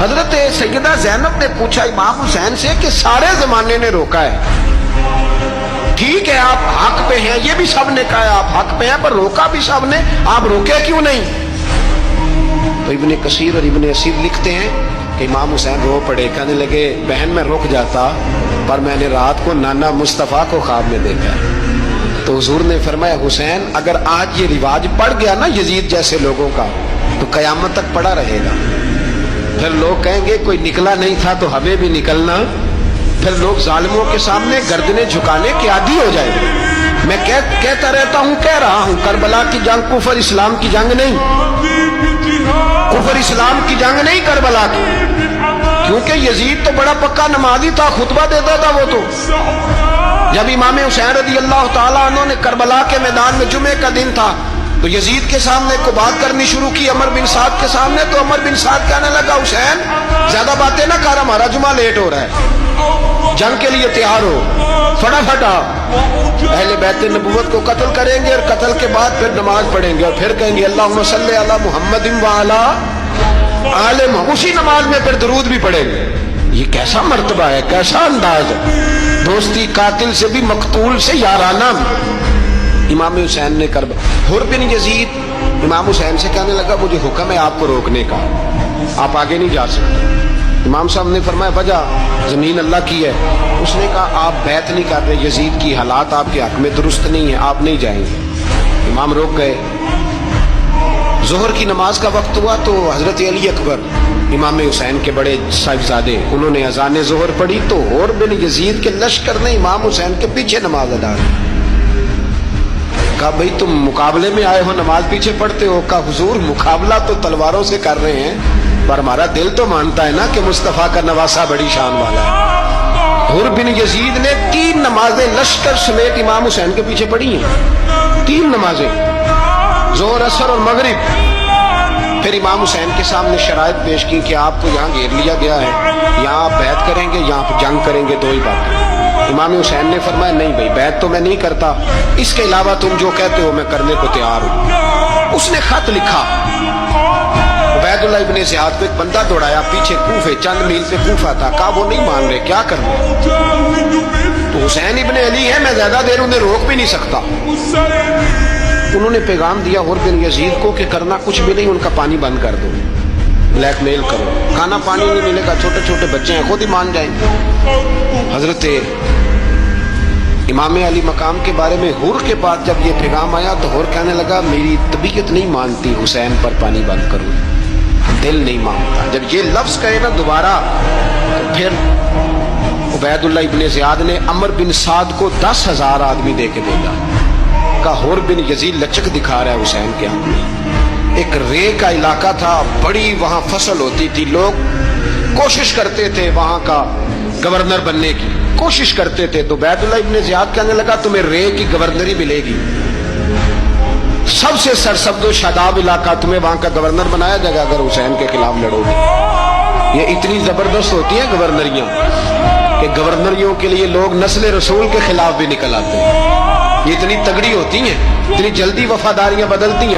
حضرت سیدہ زینب نے پوچھا امام حسین سے کہ سارے زمانے نے روکا ہے، ٹھیک ہے آپ حق پہ ہیں، یہ بھی سب نے کہا آپ حق پہ ہیں، پر روکا بھی سب نے، آپ روکے کیوں نہیں؟ تو ابن کثیر اور ابن اسیر لکھتے ہیں کہ امام حسین رو پڑے، کہنے لگے بہن میں رک جاتا، پر میں نے رات کو نانا مصطفیٰ کو خواب میں دیکھا۔ تو حضور نے فرمایا حسین اگر آج یہ رواج پڑ گیا نا یزید جیسے لوگوں کا تو قیامت تک پڑا رہے گا، پھر لوگ کہیں گے کوئی نکلا نہیں تھا تو ہمیں بھی نکلنا، پھر لوگ ظالموں کے سامنے گردنیں جھکانے کے عادی ہو جائیں گے۔ میں کہتا رہتا ہوں، کہہ رہا ہوں، کربلا کی جنگ کفر اسلام کی جنگ نہیں، کفر اسلام کی جنگ نہیں کربلا کی، کیونکہ یزید تو بڑا پکا نمازی تھا، خطبہ دیتا تھا وہ تو۔ جب امام حسین رضی اللہ تعالیٰ عنہ نے کربلا کے میدان میں جمعے کا دن تھا تو یزید کے سامنے کو بات کرنی شروع کی عمر بن سعد کے سامنے، تو عمر بن سعد کہنے لگا حسین زیادہ باتیں نہ کر، ہمارا جمعہ لیٹ ہو رہا ہے، جنگ کے لیے تیار ہو، فٹافٹ آ، اہل بیت نبوت کو قتل کریں گے اور قتل کے بعد پھر نماز پڑھیں گے اور پھر کہیں گے اللہم صلی علی محمد وعلی آل محمد، اسی نماز میں پھر درود بھی پڑھیں گے۔ یہ کیسا مرتبہ ہے، کیسا انداز ہے، دوستی قاتل سے بھی مقتول سے یارانہ۔ امام حسین نے حر بن یزید امام حسین سے کہنے لگا مجھے حکم ہے آپ کو روکنے کا، آپ آگے نہیں جا سکتے۔ امام صاحب نے فرمایا وجہ زمین اللہ کی ہے، اس نے کہا آپ بیعت نہیں کر رہے، یزید کی حالات آپ کے حق میں درست نہیں ہیں، آپ نہیں جائیں گے۔ امام روک گئے۔ ظہر کی نماز کا وقت ہوا تو حضرت علی اکبر امام حسین کے بڑے صاحبزادے انہوں نے اذان ظہر پڑھی تو حر بن یزید کے لشکر نے امام حسین کے پیچھے نماز ادا کی۔ کہا بھئی تم مقابلے میں آئے ہو نماز پیچھے پڑھتے ہو؟ کہا حضور مقابلہ تو تلواروں سے کر رہے ہیں پر ہمارا دل تو مانتا ہے نا کہ مصطفیٰ کا نواسہ بڑی شان والا ہے۔ حر بن یزید نے 3 نمازیں لشکر سمیت امام حسین کے پیچھے پڑھی ہیں، 3 نمازیں، ظہر اثر اور مغرب۔ پھر امام حسین کے سامنے شرائط پیش کی کہ آپ کو یہاں گھیر لیا گیا ہے، یہاں آپ بیعت کریں گے، یہاں جنگ کریں گے، 2 ہی بات۔ امام حسین نے فرمایا نہیں بھائی بیعت تو میں نہیں کرتا، اس کے علاوہ تم جو کہتے ہو میں کرنے کو تیار ہوں۔ اس نے خط لکھا، عبید اللہ ابن زیاد کو ایک بندہ دوڑایا پیچھے کوفے، چند میل پہ کوفہ تھا، کہا وہ نہیں مان رہے، کیا کرنا؟ تو حسین ابن علی ہے، میں زیادہ دیر انہیں روک بھی نہیں سکتا۔ انہوں نے پیغام دیا حر بن یزید کو کہ کرنا کچھ بھی نہیں، ان کا پانی بند کر دو، بلیک میل کرو، کھانا پانی نہیں ملے گا، چھوٹے چھوٹے بچے ہیں خود ہی مان جائیں گے۔ حضرت امام علی مقام کے بارے میں حر کے بعد جب یہ پیغام آیا تو حر کہنے لگا میری طبیعت نہیں مانتی حسین پر پانی بند کروں، دل نہیں مانتا۔ جب یہ لفظ کہے نا دوبارہ تو پھر عبید اللہ ابن زیاد نے عمر بن سعد کو 10,000 آدمی دے کے بھیجا، کہا حر بن یزید لچک دکھا رہا ہے حسین کے حق میں۔ ایک رے کا علاقہ تھا، بڑی وہاں فصل ہوتی تھی، لوگ کوشش کرتے تھے وہاں کا گورنر بننے کی، کوشش کرتے تھے۔ تو عبید اللہ ابن زیاد کہنے لگا تمہیں رے کی گورنری ملے گی، سب سے سرسبز و شاداب علاقہ، تمہیں وہاں کا گورنر بنایا جائے گا اگر حسین کے خلاف لڑو گے۔ یہ اتنی زبردست ہوتی ہیں گورنریاں کہ گورنریوں کے لیے لوگ نسل رسول کے خلاف بھی نکل آتے ہیں، یہ اتنی تگڑی ہوتی ہیں، اتنی جلدی وفاداریاں بدلتی ہیں۔